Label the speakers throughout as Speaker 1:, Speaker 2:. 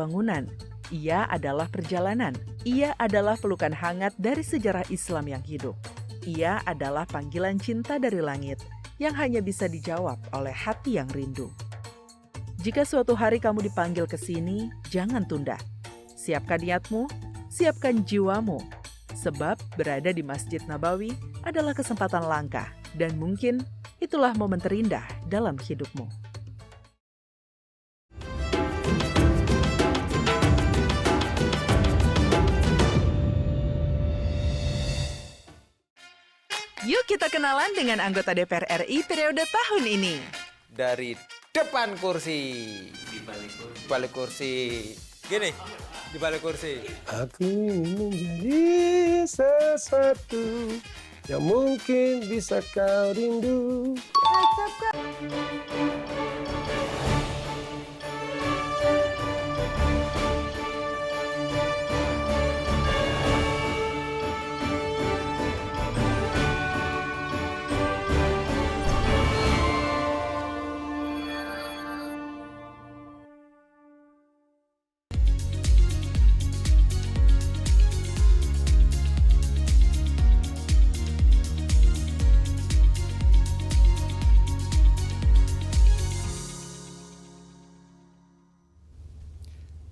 Speaker 1: bangunan. Ia adalah perjalanan. Ia adalah pelukan hangat dari sejarah Islam yang hidup. Ia adalah panggilan cinta dari langit yang hanya bisa dijawab oleh hati yang rindu. Jika suatu hari kamu dipanggil ke sini, jangan tunda. Siapkan niatmu, siapkan jiwamu. Sebab berada di Masjid Nabawi adalah kesempatan langka dan mungkin itulah momen terindah dalam hidupmu. Yuk kita kenalan dengan anggota DPR RI periode tahun ini.
Speaker 2: Dari depan kursi. Di balik kursi. Gini, di balik kursi.
Speaker 3: Aku ingin menjadi sesuatu yang mungkin bisa kau rindu.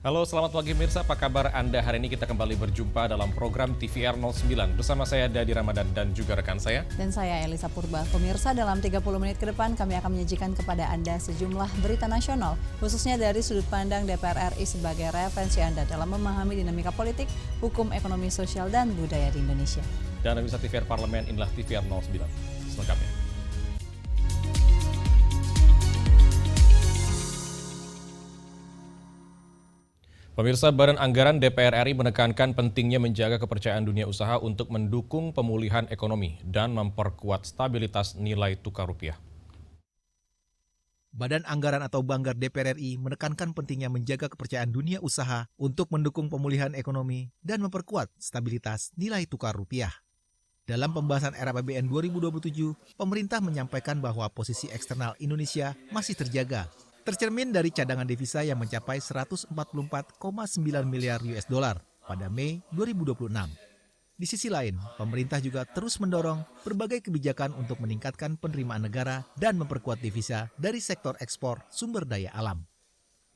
Speaker 4: Halo, selamat pagi Mirsa. Apa kabar Anda? Hari ini kita kembali berjumpa dalam program TVR 09. Bersama saya Dadi Ramadan dan juga rekan saya.
Speaker 5: Dan saya Elisa Purba. Pemirsa, dalam 30 menit ke depan kami akan menyajikan kepada Anda sejumlah berita nasional, khususnya dari sudut pandang DPR RI sebagai referensi Anda dalam memahami dinamika politik, hukum, ekonomi, sosial, dan budaya di Indonesia.
Speaker 4: Dan bisa TVR Parlemen, inilah TVR 09. Selengkapnya. Pemirsa, Badan Anggaran DPR RI menekankan pentingnya menjaga kepercayaan dunia usaha untuk mendukung pemulihan ekonomi dan memperkuat stabilitas nilai tukar rupiah.
Speaker 6: Badan Anggaran atau Banggar DPR RI menekankan pentingnya menjaga kepercayaan dunia usaha untuk mendukung pemulihan ekonomi dan memperkuat stabilitas nilai tukar rupiah. Dalam pembahasan RAPBN 2027, pemerintah menyampaikan bahwa posisi eksternal Indonesia masih terjaga, tercermin dari cadangan devisa yang mencapai 144,9 miliar US dollar pada Mei 2026. Di sisi lain, pemerintah juga terus mendorong berbagai kebijakan untuk meningkatkan penerimaan negara dan memperkuat devisa dari sektor ekspor sumber daya alam.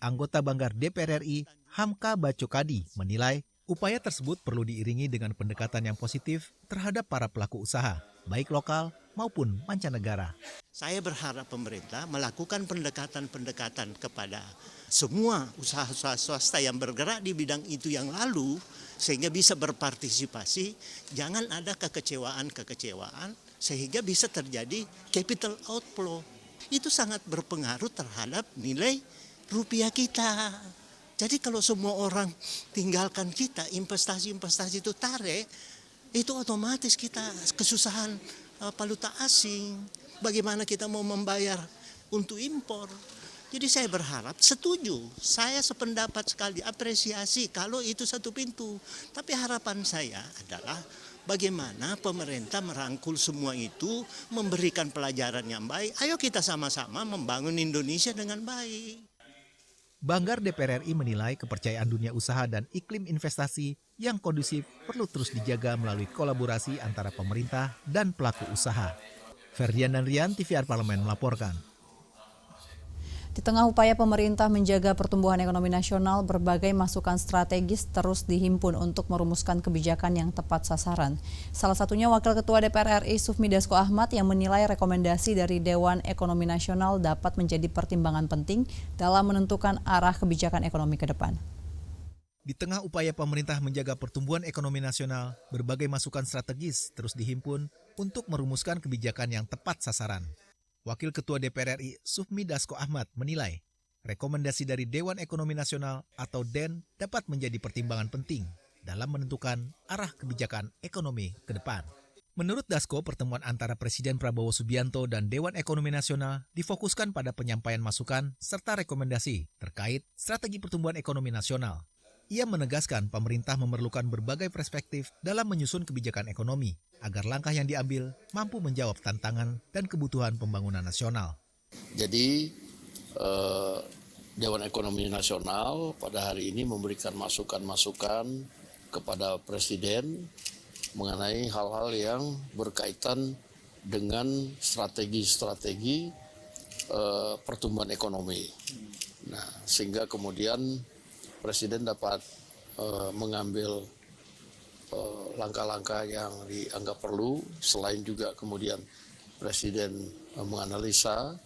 Speaker 6: Anggota Banggar DPR RI, Hamka Bacokadi, menilai upaya tersebut perlu diiringi dengan pendekatan yang positif terhadap para pelaku usaha, baik lokal maupun mancanegara.
Speaker 7: Saya berharap pemerintah melakukan pendekatan-pendekatan kepada semua usaha-usaha swasta yang bergerak di bidang itu yang lalu, sehingga bisa berpartisipasi, jangan ada kekecewaan-kekecewaan, sehingga bisa terjadi capital outflow. Itu sangat berpengaruh terhadap nilai rupiah kita. Jadi kalau semua orang tinggalkan kita, investasi-investasi itu tarik, itu otomatis kita kesusahan valuta asing. Bagaimana kita mau membayar untuk impor? Jadi saya berharap, setuju, saya sependapat sekali, apresiasi kalau itu satu pintu. Tapi harapan saya adalah bagaimana pemerintah merangkul semua itu, memberikan pelajaran yang baik. Ayo kita sama-sama membangun Indonesia dengan baik.
Speaker 6: Banggar DPR RI menilai kepercayaan dunia usaha dan iklim investasi yang kondusif perlu terus dijaga melalui kolaborasi antara pemerintah dan pelaku usaha. Ferdian dan Rian, TVR Parlemen melaporkan.
Speaker 5: Di tengah upaya pemerintah menjaga pertumbuhan ekonomi nasional, berbagai masukan strategis terus dihimpun untuk merumuskan kebijakan yang tepat sasaran. Salah satunya Wakil Ketua DPR RI Sufmi Dasko Ahmad yang menilai rekomendasi dari Dewan Ekonomi Nasional dapat menjadi pertimbangan penting dalam menentukan arah kebijakan ekonomi ke depan.
Speaker 6: Di tengah upaya pemerintah menjaga pertumbuhan ekonomi nasional, berbagai masukan strategis terus dihimpun untuk merumuskan kebijakan yang tepat sasaran. Wakil Ketua DPR RI Sufmi Dasko Ahmad menilai rekomendasi dari Dewan Ekonomi Nasional atau DEN dapat menjadi pertimbangan penting dalam menentukan arah kebijakan ekonomi ke depan. Menurut Dasko, pertemuan antara Presiden Prabowo Subianto dan Dewan Ekonomi Nasional difokuskan pada penyampaian masukan serta rekomendasi terkait strategi pertumbuhan ekonomi nasional. Ia menegaskan pemerintah memerlukan berbagai perspektif dalam menyusun kebijakan ekonomi agar langkah yang diambil mampu menjawab tantangan dan kebutuhan pembangunan nasional.
Speaker 8: Jadi Dewan Ekonomi Nasional pada hari ini memberikan masukan-masukan kepada Presiden mengenai hal-hal yang berkaitan dengan strategi-strategi pertumbuhan ekonomi. Nah, sehingga kemudian Presiden dapat mengambil langkah-langkah yang dianggap perlu, selain juga kemudian Presiden menganalisa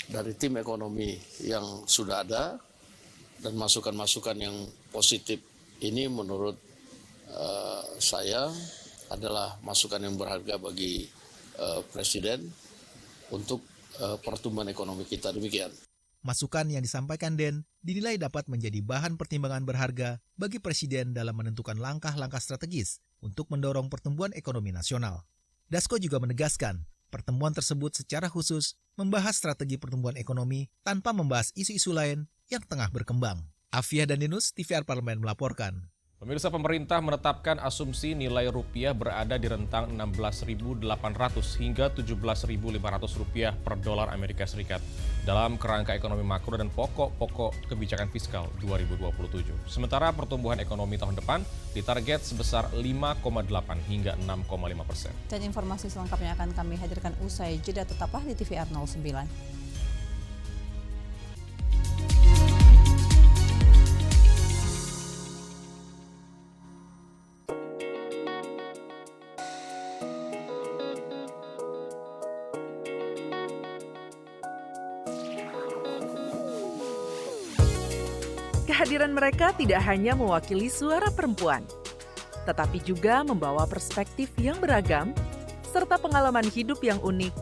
Speaker 8: dari tim ekonomi yang sudah ada dan masukan-masukan yang positif ini menurut saya adalah masukan yang berharga bagi Presiden untuk pertumbuhan ekonomi kita. Demikian.
Speaker 6: Masukan yang disampaikan Den dinilai dapat menjadi bahan pertimbangan berharga bagi Presiden dalam menentukan langkah-langkah strategis untuk mendorong pertumbuhan ekonomi nasional. Dasko juga menegaskan, pertemuan tersebut secara khusus membahas strategi pertumbuhan ekonomi tanpa membahas isu-isu lain yang tengah berkembang. Afiah dan Dinus, TVR Parlemen melaporkan.
Speaker 4: Pemirsa, pemerintah menetapkan asumsi nilai rupiah berada di rentang 16.800 hingga 17.500 rupiah per dolar Amerika Serikat dalam kerangka ekonomi makro dan pokok-pokok kebijakan fiskal 2027. Sementara pertumbuhan ekonomi tahun depan ditarget sebesar 5,8 hingga 6,5%.
Speaker 5: Dan informasi selengkapnya akan kami hadirkan usai jeda, tetaplah di TVR 09.
Speaker 1: Kehadiran mereka tidak hanya mewakili suara perempuan, tetapi juga membawa perspektif yang beragam serta pengalaman hidup yang unik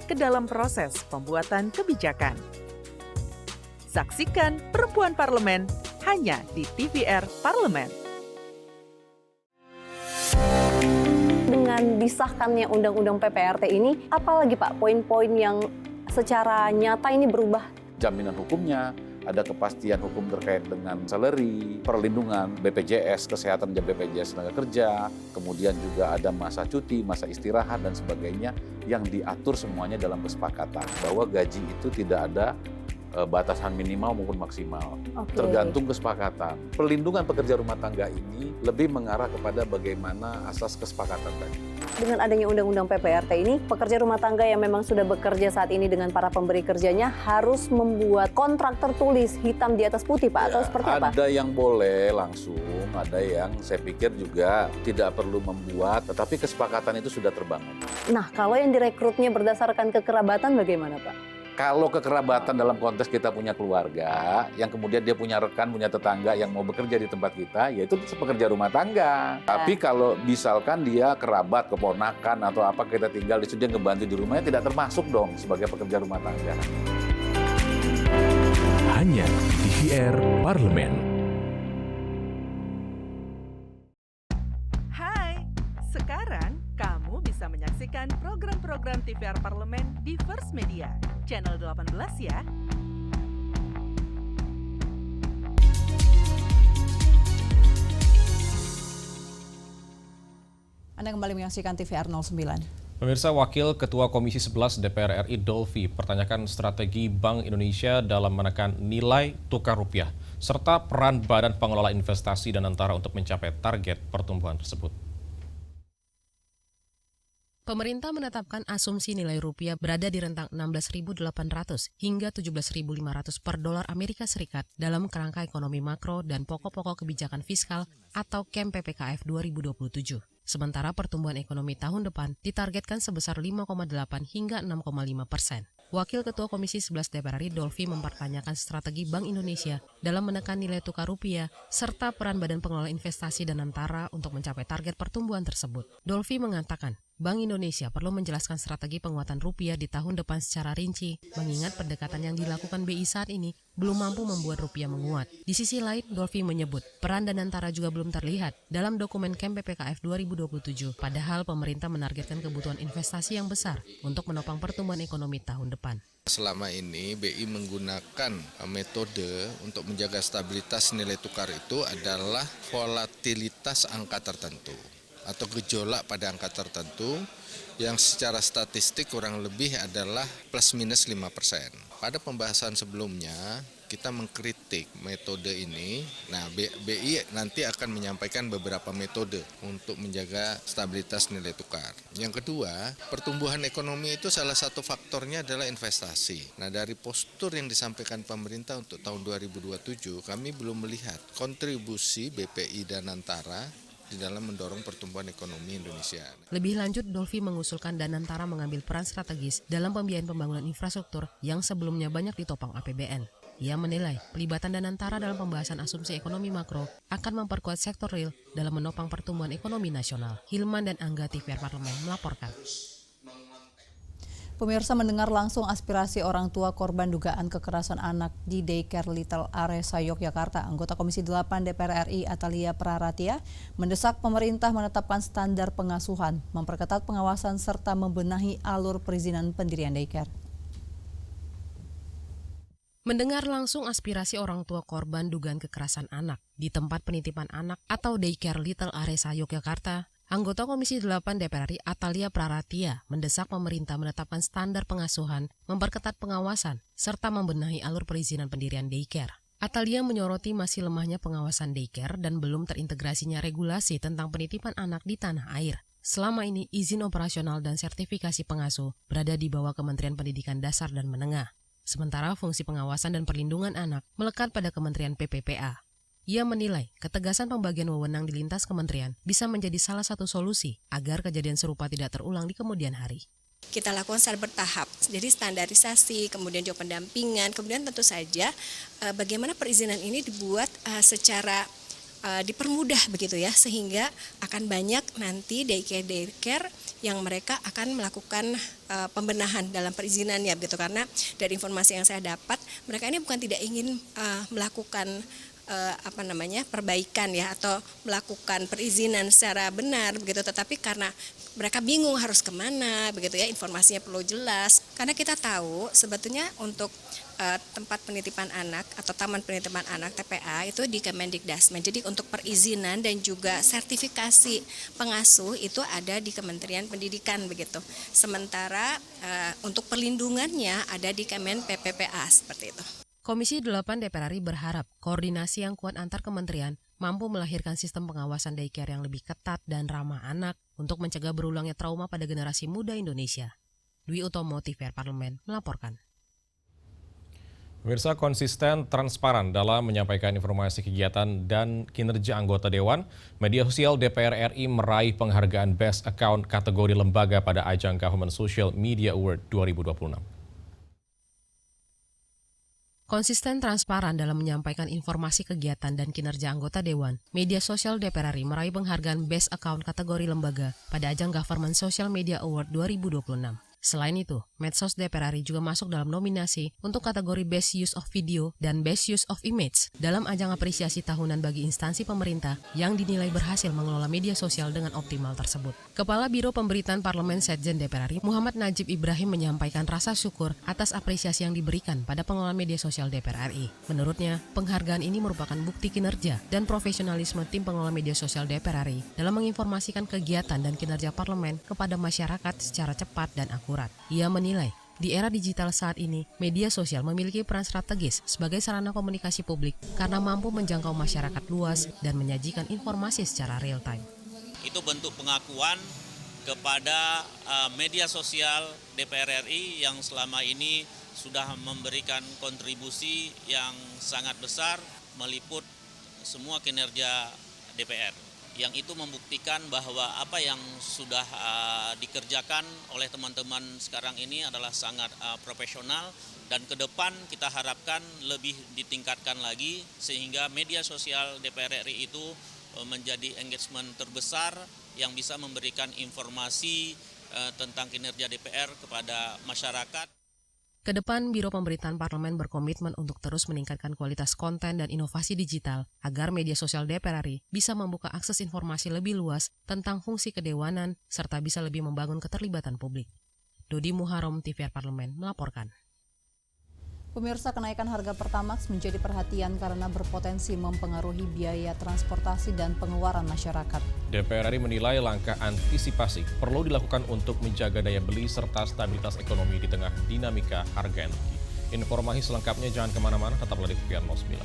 Speaker 1: ke dalam proses pembuatan kebijakan. Saksikan Perempuan Parlemen hanya di TVR Parlemen.
Speaker 9: Dengan disahkannya Undang-Undang PPRT ini, apalagi Pak poin-poin yang secara nyata ini berubah?
Speaker 10: Jaminan hukumnya, ada kepastian hukum terkait dengan salary, perlindungan, BPJS, kesehatan dan BPJS tenaga kerja, kemudian juga ada masa cuti, masa istirahat dan sebagainya yang diatur semuanya dalam kesepakatan bahwa gaji itu tidak ada batasan minimal maupun maksimal, tergantung kesepakatan. Perlindungan pekerja rumah tangga ini lebih mengarah kepada bagaimana asas kesepakatan tadi.
Speaker 9: Dengan adanya Undang-Undang PPRT ini, pekerja rumah tangga yang memang sudah bekerja saat ini dengan para pemberi kerjanya harus membuat kontrak tertulis hitam di atas putih, Pak, atau seperti apa?
Speaker 10: Ada yang boleh langsung, ada yang saya pikir juga tidak perlu membuat, tetapi kesepakatan itu sudah terbangun.
Speaker 9: Nah, kalau yang direkrutnya berdasarkan kekerabatan bagaimana, Pak?
Speaker 10: Kalau kekerabatan dalam konteks kita punya keluarga, yang kemudian dia punya rekan, punya tetangga yang mau bekerja di tempat kita, ya itu pekerja rumah tangga. Tapi kalau misalkan dia kerabat, keponakan, atau apa kita tinggal di situ, dia ngebantu di rumahnya, tidak termasuk dong sebagai pekerja rumah tangga.
Speaker 11: Hanya TVR Parlemen.
Speaker 1: Hai, sekarang kamu bisa menyaksikan program-program TVR Parlemen di First Media, channel 18 ya.
Speaker 5: Anda kembali menyaksikan TVR 09.
Speaker 4: Pemirsa, Wakil Ketua Komisi 11 DPR RI Dolfi pertanyakan strategi Bank Indonesia dalam menekan nilai tukar rupiah, serta peran Badan Pengelola Investasi dan Antara untuk mencapai target pertumbuhan tersebut.
Speaker 12: Pemerintah menetapkan asumsi nilai rupiah berada di rentang 16.800 hingga 17.500 per dolar Amerika Serikat dalam kerangka ekonomi makro dan pokok-pokok kebijakan fiskal atau KEM PPKF 2027. Sementara pertumbuhan ekonomi tahun depan ditargetkan sebesar 5,8 hingga 6,5%. Wakil Ketua Komisi 11 DPR RI Dolfi mempertanyakan strategi Bank Indonesia dalam menekan nilai tukar rupiah serta peran Badan Pengelola Investasi dan Antara untuk mencapai target pertumbuhan tersebut. Dolfi mengatakan, Bank Indonesia perlu menjelaskan strategi penguatan rupiah di tahun depan secara rinci, mengingat pendekatan yang dilakukan BI saat ini belum mampu membuat rupiah menguat. Di sisi lain, Dolfi menyebut peran dan Antara juga belum terlihat dalam dokumen KEM PPKF 2027, padahal pemerintah menargetkan kebutuhan investasi yang besar untuk menopang pertumbuhan ekonomi tahun depan.
Speaker 13: Selama ini BI menggunakan metode untuk menjaga stabilitas nilai tukar itu adalah volatilitas angka tertentu atau gejolak pada angka tertentu yang secara statistik kurang lebih adalah plus minus 5%. Pada pembahasan sebelumnya kita mengkritik metode ini. Nah, BI nanti akan menyampaikan beberapa metode untuk menjaga stabilitas nilai tukar. Yang kedua, pertumbuhan ekonomi itu salah satu faktornya adalah investasi. Nah, dari postur yang disampaikan pemerintah untuk tahun 2027, kami belum melihat kontribusi BPI dan Danantara di dalam mendorong pertumbuhan ekonomi Indonesia.
Speaker 12: Lebih lanjut, Dolfi mengusulkan Danantara mengambil peran strategis dalam pembiayaan pembangunan infrastruktur yang sebelumnya banyak ditopang APBN. Ia menilai pelibatan Danantara dalam pembahasan asumsi ekonomi makro akan memperkuat sektor real dalam menopang pertumbuhan ekonomi nasional. Hilman dan Angga, TVR Parlemen melaporkan.
Speaker 5: Pemirsa mendengar langsung aspirasi orang tua korban dugaan kekerasan anak di Daycare Little Aresa, Yogyakarta. Anggota Komisi 8 DPR RI Atalia Praratia mendesak pemerintah menetapkan standar pengasuhan, memperketat pengawasan serta membenahi alur perizinan pendirian daycare.
Speaker 12: Mendengar langsung aspirasi orang tua korban dugaan kekerasan anak di tempat penitipan anak atau Daycare Little Aresa, Yogyakarta, anggota Komisi 8 DPR RI Atalia Praratia mendesak pemerintah menetapkan standar pengasuhan, memperketat pengawasan, serta membenahi alur perizinan pendirian daycare. Atalia menyoroti masih lemahnya pengawasan daycare dan belum terintegrasinya regulasi tentang penitipan anak di tanah air. Selama ini, izin operasional dan sertifikasi pengasuh berada di bawah Kementerian Pendidikan Dasar dan Menengah. Sementara fungsi pengawasan dan perlindungan anak melekat pada Kementerian PPPA. Ia menilai ketegasan pembagian wewenang di lintas kementerian bisa menjadi salah satu solusi agar kejadian serupa tidak terulang di kemudian hari.
Speaker 14: Kita lakukan secara bertahap, jadi standarisasi, kemudian juga pendampingan, kemudian tentu saja bagaimana perizinan ini dibuat secara dipermudah begitu ya, sehingga akan banyak nanti daycare yang mereka akan melakukan pembenahan dalam perizinannya begitu, karena dari informasi yang saya dapat mereka ini bukan tidak ingin melakukan perbaikan ya atau melakukan perizinan secara benar begitu, tetapi karena mereka bingung harus kemana begitu ya, informasinya perlu jelas, karena kita tahu sebetulnya untuk tempat penitipan anak atau taman penitipan anak TPA itu di Kemendikdasmen. Jadi untuk perizinan dan juga sertifikasi pengasuh itu ada di Kementerian Pendidikan begitu. Sementara untuk perlindungannya ada di Kemen PPPA seperti itu.
Speaker 12: Komisi 8 DPR RI berharap koordinasi yang kuat antar kementerian mampu melahirkan sistem pengawasan daycare yang lebih ketat dan ramah anak untuk mencegah berulangnya trauma pada generasi muda Indonesia. Dwi Utomo, TVR Parlemen melaporkan.
Speaker 4: Pemirsa, konsisten transparan dalam menyampaikan informasi kegiatan dan kinerja anggota Dewan, media sosial DPR RI meraih penghargaan Best Account kategori lembaga pada ajang Government Social Media Award 2026.
Speaker 12: Konsisten transparan dalam menyampaikan informasi kegiatan dan kinerja anggota Dewan, media sosial DPR RI meraih penghargaan Best Account kategori lembaga pada ajang Government Social Media Award 2026. Selain itu, medsos DPR RI juga masuk dalam nominasi untuk kategori Best Use of Video dan Best Use of Image dalam ajang apresiasi tahunan bagi instansi pemerintah yang dinilai berhasil mengelola media sosial dengan optimal tersebut. Kepala Biro Pemberitaan Parlemen Setjen DPR RI, Muhammad Najib Ibrahim menyampaikan rasa syukur atas apresiasi yang diberikan pada pengelola media sosial DPR RI. Menurutnya, penghargaan ini merupakan bukti kinerja dan profesionalisme tim pengelola media sosial DPR RI dalam menginformasikan kegiatan dan kinerja parlemen kepada masyarakat secara cepat dan akurat. Ia menilai, di era digital saat ini, media sosial memiliki peran strategis sebagai sarana komunikasi publik karena mampu menjangkau masyarakat luas dan menyajikan informasi secara real time.
Speaker 15: Itu bentuk pengakuan kepada media sosial DPR RI yang selama ini sudah memberikan kontribusi yang sangat besar meliput semua kinerja DPR. Yang itu membuktikan bahwa apa yang sudah dikerjakan oleh teman-teman sekarang ini adalah sangat profesional, dan ke depan kita harapkan lebih ditingkatkan lagi sehingga media sosial DPR RI itu menjadi engagement terbesar yang bisa memberikan informasi tentang kinerja DPR kepada masyarakat.
Speaker 12: Kedepan, Biro Pemberitaan Parlemen berkomitmen untuk terus meningkatkan kualitas konten dan inovasi digital agar media sosial DPR RI bisa membuka akses informasi lebih luas tentang fungsi kedewanan serta bisa lebih membangun keterlibatan publik. Dodi Muharom, TVR Parlemen melaporkan.
Speaker 5: Pemirsa, kenaikan harga Pertamax menjadi perhatian karena berpotensi mempengaruhi biaya transportasi dan pengeluaran masyarakat.
Speaker 4: DPR RI menilai langkah antisipasi perlu dilakukan untuk menjaga daya beli serta stabilitas ekonomi di tengah dinamika harga energi. Informasi selengkapnya jangan kemana-mana, tetaplah di TVR 09.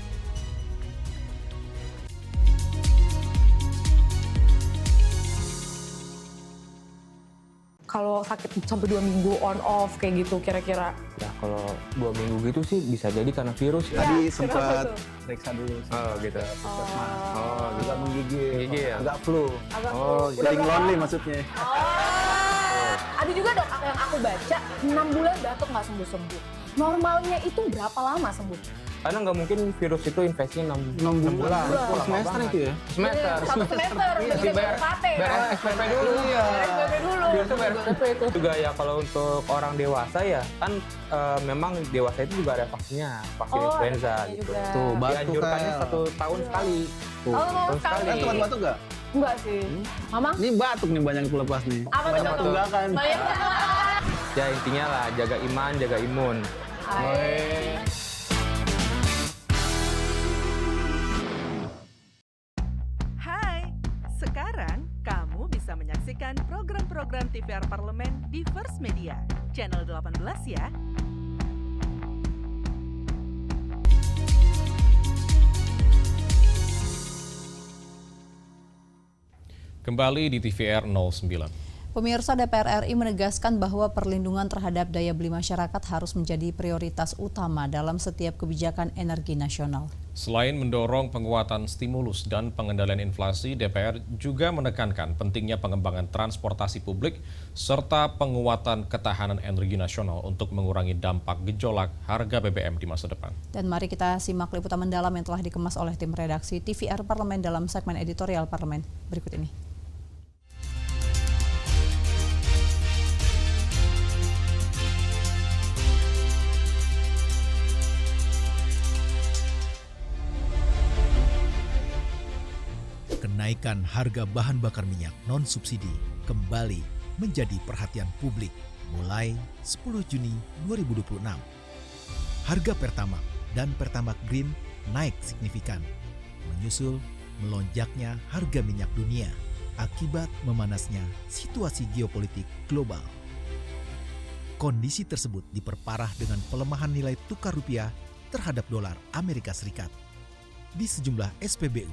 Speaker 16: Kalau sakit sampai 2 minggu on off kayak gitu kira-kira?
Speaker 17: Ya kalau 2 minggu gitu sih bisa jadi karena virus.
Speaker 3: Tadi sempat periksa dulu.
Speaker 17: Oh gitu.
Speaker 3: Oh, juga menggigil.
Speaker 17: Ya?
Speaker 3: Agak flu.
Speaker 16: Oh,
Speaker 3: sering lonely maksudnya.
Speaker 16: Ada juga dok yang aku baca 6 bulan batuk nggak sembuh-sembuh. Normalnya itu berapa lama sembuh?
Speaker 17: Karena nggak mungkin virus itu infeksinya 6 bulan.
Speaker 3: Semester itu ya?
Speaker 17: Semester.
Speaker 16: Satu semester,
Speaker 17: Masih bayar SPP dulu.
Speaker 16: SPP dulu.
Speaker 17: Virusnya bayar SPP itu. Juga ya kalau untuk orang dewasa ya kan memang dewasa itu juga ada vaksinnya, vaksin influenza gitu.
Speaker 3: Tuh, batuk
Speaker 17: dianjurkannya
Speaker 3: kan.
Speaker 17: 1 tahun sekali.
Speaker 16: Oh, sekali.
Speaker 3: Teman batuk nggak?
Speaker 16: Enggak sih. Mama?
Speaker 3: Ini batuk nih banyak yang lepas nih.
Speaker 16: Apa tuh?
Speaker 3: Banyak tunggakan.
Speaker 17: Ya intinya lah jaga iman, jaga imun.
Speaker 1: Hai, sekarang kamu bisa menyaksikan program-program TVR Parlemen di First Media, channel 18 ya.
Speaker 4: Kembali di TVR 09.
Speaker 5: Pemirsa, DPR RI menegaskan bahwa perlindungan terhadap daya beli masyarakat harus menjadi prioritas utama dalam setiap kebijakan energi nasional.
Speaker 4: Selain mendorong penguatan stimulus dan pengendalian inflasi, DPR juga menekankan pentingnya pengembangan transportasi publik serta penguatan ketahanan energi nasional untuk mengurangi dampak gejolak harga BBM di masa depan.
Speaker 5: Dan mari kita simak liputan mendalam yang telah dikemas oleh tim redaksi TVR Parlemen dalam segmen editorial Parlemen berikut ini.
Speaker 6: Kenaikan harga bahan bakar minyak non-subsidi kembali menjadi perhatian publik mulai 10 Juni 2026. Harga Pertamax dan Pertamax Green naik signifikan, menyusul melonjaknya harga minyak dunia akibat memanasnya situasi geopolitik global. Kondisi tersebut diperparah dengan pelemahan nilai tukar rupiah terhadap dolar Amerika Serikat. Di sejumlah SPBU,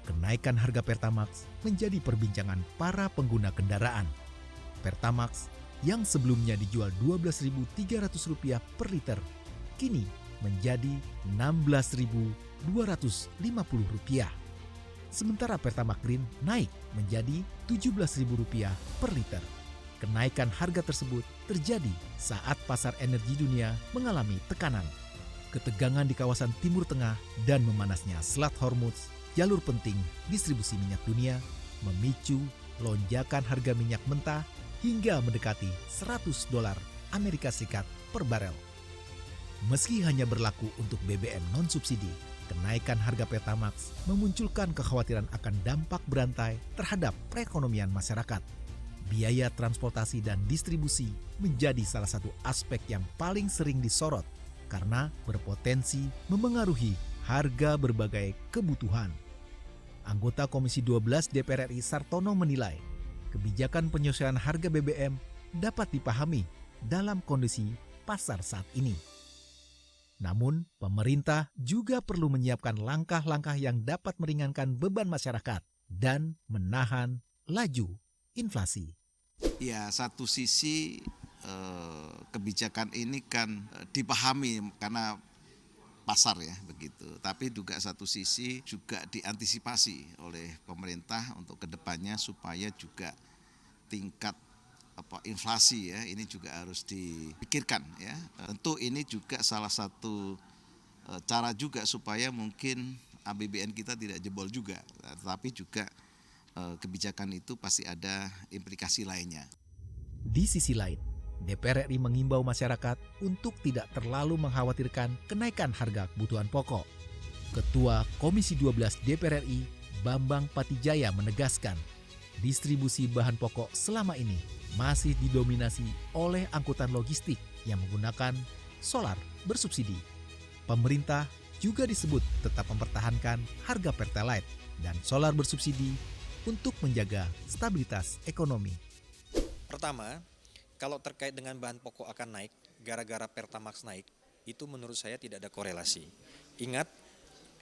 Speaker 6: kenaikan harga Pertamax menjadi perbincangan para pengguna kendaraan. Pertamax yang sebelumnya dijual Rp12.300 per liter, kini menjadi Rp16.250. Sementara Pertamax Green naik menjadi Rp17.000 per liter. Kenaikan harga tersebut terjadi saat pasar energi dunia mengalami tekanan, ketegangan di kawasan Timur Tengah, dan memanasnya Selat Hormuz, jalur penting distribusi minyak dunia, memicu lonjakan harga minyak mentah hingga mendekati $100 Amerika Serikat per barel. Meski hanya berlaku untuk BBM non-subsidi, kenaikan harga Pertamax memunculkan kekhawatiran akan dampak berantai terhadap perekonomian masyarakat. Biaya transportasi dan distribusi menjadi salah satu aspek yang paling sering disorot karena berpotensi memengaruhi harga berbagai kebutuhan. Anggota Komisi 12 DPR RI Sartono menilai, kebijakan penyesuaian harga BBM dapat dipahami dalam kondisi pasar saat ini. Namun, pemerintah juga perlu menyiapkan langkah-langkah yang dapat meringankan beban masyarakat dan menahan laju inflasi.
Speaker 18: Ya, satu sisi kebijakan ini kan dipahami karena pasar ya begitu. Tapi juga satu sisi juga diantisipasi oleh pemerintah untuk kedepannya supaya juga tingkat inflasi ya ini juga harus dipikirkan ya. Tentu ini juga salah satu cara juga supaya mungkin APBN kita tidak jebol juga. Tetapi juga kebijakan itu pasti ada implikasi lainnya.
Speaker 6: Di sisi lain, DPR RI mengimbau masyarakat untuk tidak terlalu mengkhawatirkan kenaikan harga kebutuhan pokok. Ketua Komisi 12 DPR RI, Bambang Patijaya menegaskan, distribusi bahan pokok selama ini masih didominasi oleh angkutan logistik yang menggunakan solar bersubsidi. Pemerintah juga disebut tetap mempertahankan harga Pertalite dan solar bersubsidi untuk menjaga stabilitas ekonomi.
Speaker 19: Pertama, kalau terkait dengan bahan pokok akan naik, gara-gara Pertamax naik, itu menurut saya tidak ada korelasi. Ingat,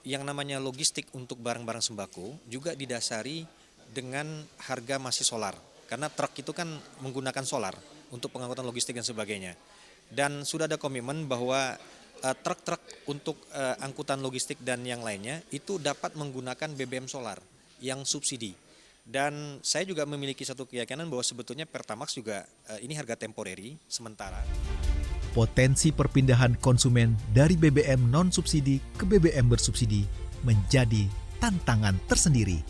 Speaker 19: yang namanya logistik untuk barang-barang sembako juga didasari dengan harga masih solar. Karena truk itu kan menggunakan solar untuk pengangkutan logistik dan sebagainya. Dan sudah ada komitmen bahwa truk-truk untuk angkutan logistik dan yang lainnya itu dapat menggunakan BBM solar yang subsidi. Dan saya juga memiliki satu keyakinan bahwa sebetulnya Pertamax juga ini harga temporary sementara.
Speaker 6: Potensi perpindahan konsumen dari BBM non-subsidi ke BBM bersubsidi menjadi tantangan tersendiri.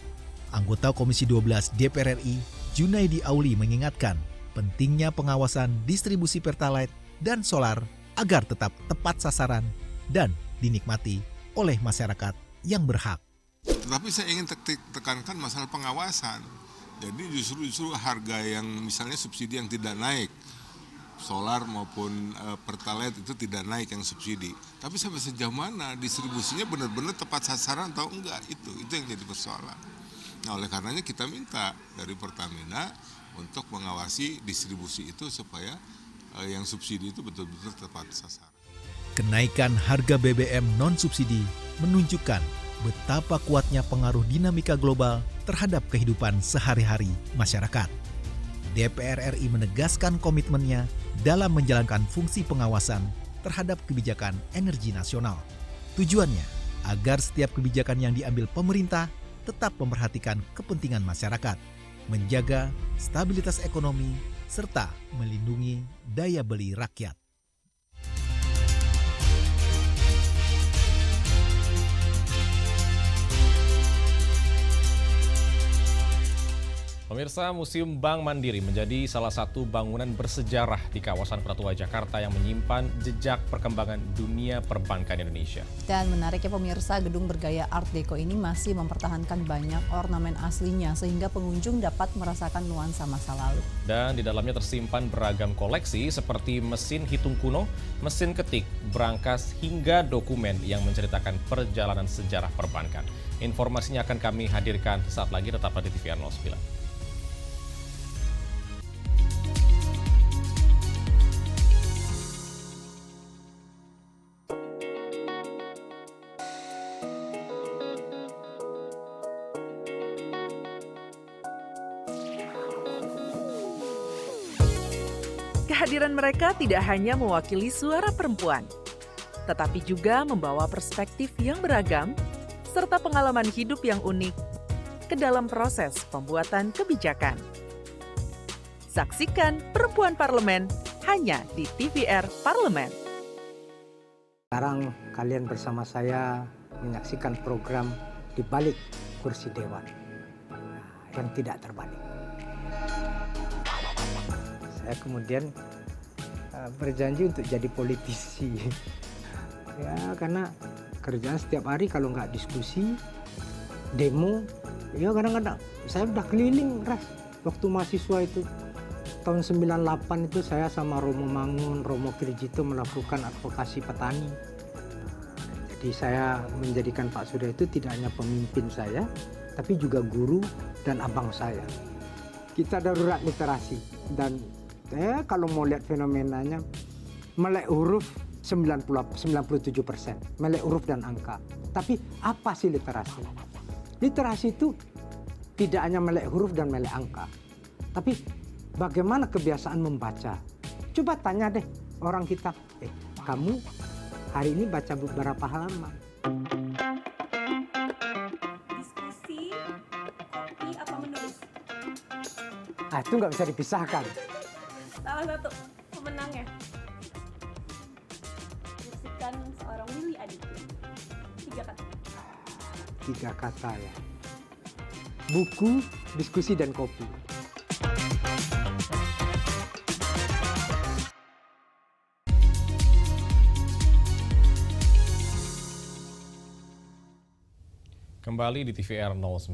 Speaker 6: Anggota Komisi 12 DPR RI, Junaidi Auli mengingatkan pentingnya pengawasan distribusi Pertalite dan solar agar tetap tepat sasaran dan dinikmati oleh masyarakat yang berhak.
Speaker 20: Tapi saya ingin tekankan masalah pengawasan. Jadi justru harga yang misalnya subsidi yang tidak naik, solar maupun Pertalite itu tidak naik yang subsidi. Tapi sampai sejauh mana distribusinya benar-benar tepat sasaran atau enggak, itu yang jadi persoalan. Nah, oleh karenanya kita minta dari Pertamina untuk mengawasi distribusi itu supaya yang subsidi itu betul-betul tepat sasaran.
Speaker 6: Kenaikan harga BBM non-subsidi menunjukkan betapa kuatnya pengaruh dinamika global terhadap kehidupan sehari-hari masyarakat. DPR RI menegaskan komitmennya dalam menjalankan fungsi pengawasan terhadap kebijakan energi nasional. Tujuannya agar setiap kebijakan yang diambil pemerintah tetap memperhatikan kepentingan masyarakat, menjaga stabilitas ekonomi, serta melindungi daya beli rakyat.
Speaker 4: Pemirsa, Museum Bank Mandiri menjadi salah satu bangunan bersejarah di kawasan Pratua Jakarta yang menyimpan jejak perkembangan dunia perbankan Indonesia.
Speaker 5: Dan menariknya pemirsa, gedung bergaya Art Deco ini masih mempertahankan banyak ornamen aslinya sehingga pengunjung dapat merasakan nuansa masa lalu.
Speaker 4: Dan di dalamnya tersimpan beragam koleksi seperti mesin hitung kuno, mesin ketik, brankas hingga dokumen yang menceritakan perjalanan sejarah perbankan. Informasinya akan kami hadirkan saat lagi, tetaplah di TVR 09.
Speaker 1: Kehadiran mereka tidak hanya mewakili suara perempuan, tetapi juga membawa perspektif yang beragam serta pengalaman hidup yang unik ke dalam proses pembuatan kebijakan. Saksikan Perempuan Parlemen hanya di TVR Parlemen.
Speaker 21: Sekarang kalian bersama saya menyaksikan program Di Balik Kursi Dewan yang tidak terbalik. Saya kemudian berjanji untuk jadi politisi. Ya, karena kerjaan setiap hari kalau nggak diskusi, demo, ya kadang-kadang saya udah keliling, Ras. Waktu mahasiswa itu, tahun 98 itu saya sama Romo Mangun, Romo Kirjito melakukan advokasi petani. Jadi saya menjadikan Pak Surya itu tidak hanya pemimpin saya, tapi juga guru dan abang saya. Kita darurat literasi dan kalau mau lihat fenomenanya, melek huruf 97%, melek huruf dan angka. Tapi apa sih literasi? Literasi itu tidak hanya melek huruf dan melek angka, tapi bagaimana kebiasaan membaca. Coba tanya deh orang kita, kamu hari ini baca berapa halaman?
Speaker 22: Diskusi, kopi, apa menulis?
Speaker 21: Itu nggak bisa dipisahkan.
Speaker 22: Salah satu pemenangnya. Bersihkan seorang Willy Aditya. 3 kata.
Speaker 21: 3 kata ya. Buku, diskusi, dan kopi.
Speaker 4: Kembali di TVR 09.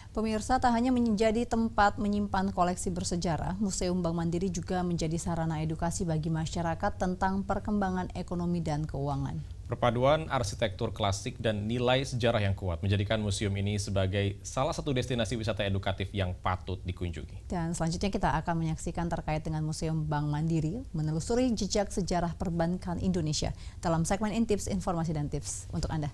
Speaker 5: Pemirsa, tak hanya menjadi tempat menyimpan koleksi bersejarah, Museum Bank Mandiri juga menjadi sarana edukasi bagi masyarakat tentang perkembangan ekonomi dan keuangan.
Speaker 4: Perpaduan arsitektur klasik dan nilai sejarah yang kuat menjadikan museum ini sebagai salah satu destinasi wisata edukatif yang patut dikunjungi.
Speaker 5: Dan selanjutnya kita akan menyaksikan terkait dengan Museum Bank Mandiri menelusuri jejak sejarah perbankan Indonesia dalam segmen Intips, Informasi dan Tips untuk Anda.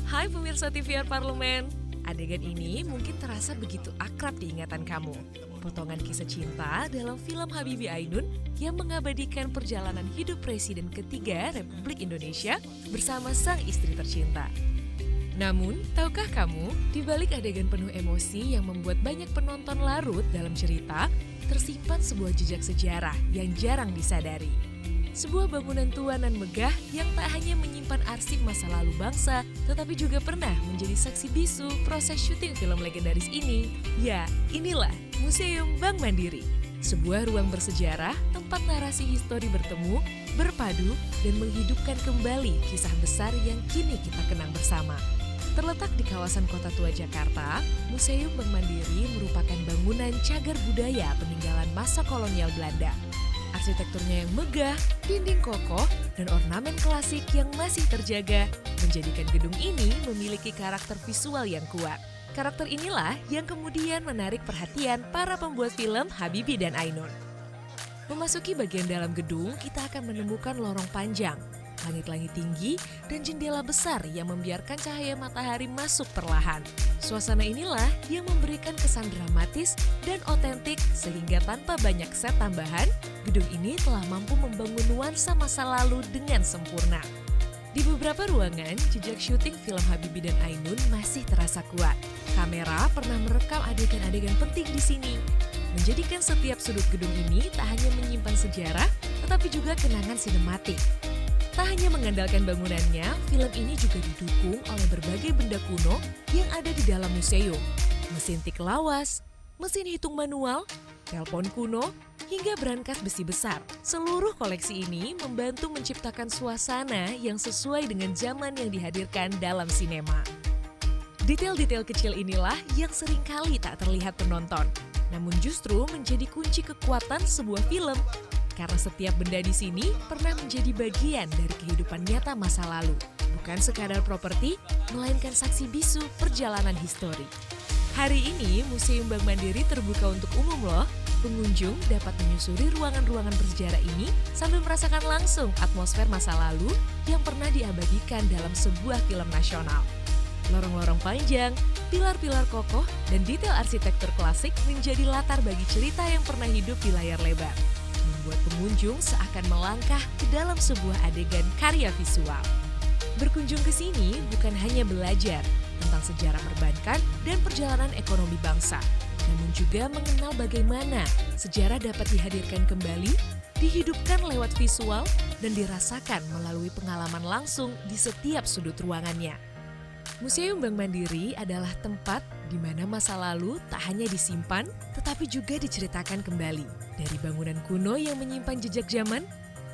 Speaker 2: Hai pemirsa TVR Parlemen. Adegan ini mungkin terasa begitu akrab di ingatan kamu. Potongan kisah cinta dalam film Habibie Ainun yang mengabadikan perjalanan hidup Presiden ketiga Republik Indonesia bersama sang istri tercinta. Namun, tahukah kamu, di balik adegan penuh emosi yang membuat banyak penonton larut dalam cerita, tersimpan sebuah jejak sejarah yang jarang disadari. Sebuah bangunan tua nan megah yang tak hanya menyimpan arsip masa lalu bangsa, tetapi juga pernah menjadi saksi bisu proses syuting film legendaris ini. Ya, inilah Museum Bank Mandiri. Sebuah ruang bersejarah, tempat narasi histori bertemu, berpadu, dan menghidupkan kembali kisah besar yang kini kita kenang bersama. Terletak di kawasan Kota Tua Jakarta, Museum Bank Mandiri merupakan bangunan cagar budaya peninggalan masa kolonial Belanda. Arsitekturnya yang megah, dinding kokoh, dan ornamen klasik yang masih terjaga menjadikan gedung ini memiliki karakter visual yang kuat. Karakter inilah yang kemudian menarik perhatian para pembuat film Habibie dan Ainun. Memasuki bagian dalam gedung, kita akan menemukan lorong panjang, langit-langit tinggi, dan jendela besar yang membiarkan cahaya matahari masuk perlahan. Suasana inilah yang memberikan kesan dramatis dan otentik sehingga tanpa banyak set tambahan, gedung ini telah mampu membangun nuansa masa lalu dengan sempurna. Di beberapa ruangan, jejak syuting film Habibie dan Ainun masih terasa kuat. Kamera pernah merekam adegan-adegan penting di sini, menjadikan setiap sudut gedung ini tak hanya menyimpan sejarah, tetapi juga kenangan sinematik. Tak hanya mengandalkan bangunannya, film ini juga didukung oleh berbagai benda kuno yang ada di dalam museum. Mesin tik lawas, mesin hitung manual, telepon kuno, hingga brankas besi besar. Seluruh koleksi ini membantu menciptakan suasana yang sesuai dengan zaman yang dihadirkan dalam sinema. Detail-detail kecil inilah yang seringkali tak terlihat penonton, namun justru menjadi kunci kekuatan sebuah film. Karena setiap benda di sini pernah menjadi bagian dari kehidupan nyata masa lalu. Bukan sekadar properti, melainkan saksi bisu perjalanan histori. Hari ini, Museum Bank Mandiri terbuka untuk umum loh. Pengunjung dapat menyusuri ruangan-ruangan bersejarah ini sambil merasakan langsung atmosfer masa lalu yang pernah diabadikan dalam sebuah film nasional. Lorong-lorong panjang, pilar-pilar kokoh, dan detail arsitektur klasik menjadi latar bagi cerita yang pernah hidup di layar lebar. Membuat pengunjung seakan melangkah ke dalam sebuah adegan karya visual. Berkunjung ke sini bukan hanya belajar tentang sejarah perbankan dan perjalanan ekonomi bangsa, namun juga mengenal bagaimana sejarah dapat dihadirkan kembali, dihidupkan lewat visual, dan dirasakan melalui pengalaman langsung di setiap sudut ruangannya. Museum Bank Mandiri adalah tempat di mana masa lalu tak hanya disimpan, tetapi juga diceritakan kembali. Dari bangunan kuno yang menyimpan jejak zaman,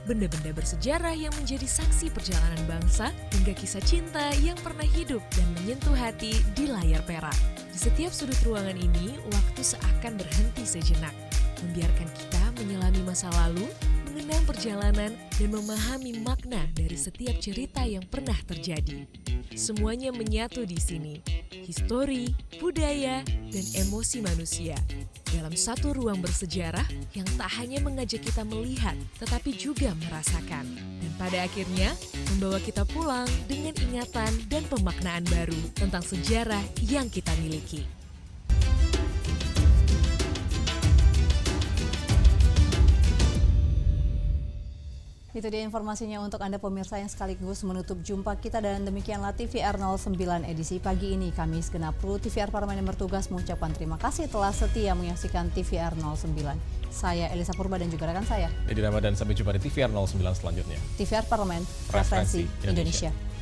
Speaker 2: benda-benda bersejarah yang menjadi saksi perjalanan bangsa, hingga kisah cinta yang pernah hidup dan menyentuh hati di layar perak. Di setiap sudut ruangan ini, waktu seakan berhenti sejenak, membiarkan kita menyelami masa lalu, mengenang perjalanan, dan memahami makna dari setiap cerita yang pernah terjadi. Semuanya menyatu di sini, histori, budaya, dan emosi manusia dalam satu ruang bersejarah yang tak hanya mengajak kita melihat, tetapi juga merasakan. Dan pada akhirnya, membawa kita pulang dengan ingatan dan pemaknaan baru tentang sejarah yang kita miliki.
Speaker 5: Itu dia informasinya untuk Anda pemirsa yang sekaligus menutup jumpa kita, dan demikianlah TVR 09 edisi pagi ini. Kami segenap kru TVR Parlemen yang bertugas mengucapkan terima kasih telah setia menyaksikan TVR 09. Saya Elisa Purba dan juga rekan saya
Speaker 4: Edi Ramadan, sampai jumpa di TVR 09 selanjutnya.
Speaker 5: TVR Parlemen, Referensi Indonesia.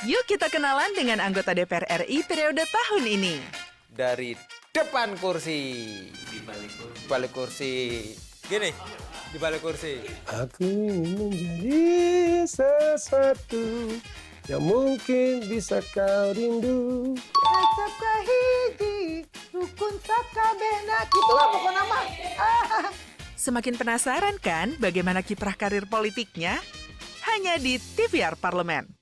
Speaker 1: Yuk kita kenalan dengan anggota DPR RI periode tahun ini.
Speaker 7: Dari depan kursi. Di balik kursi. Gini, di balik kursi.
Speaker 3: Aku ingin menjadi sesuatu yang mungkin bisa kau rindu.
Speaker 1: Itulah pokok nama. Semakin penasaran kan bagaimana kiprah karir politiknya? Hanya di TVR Parlemen.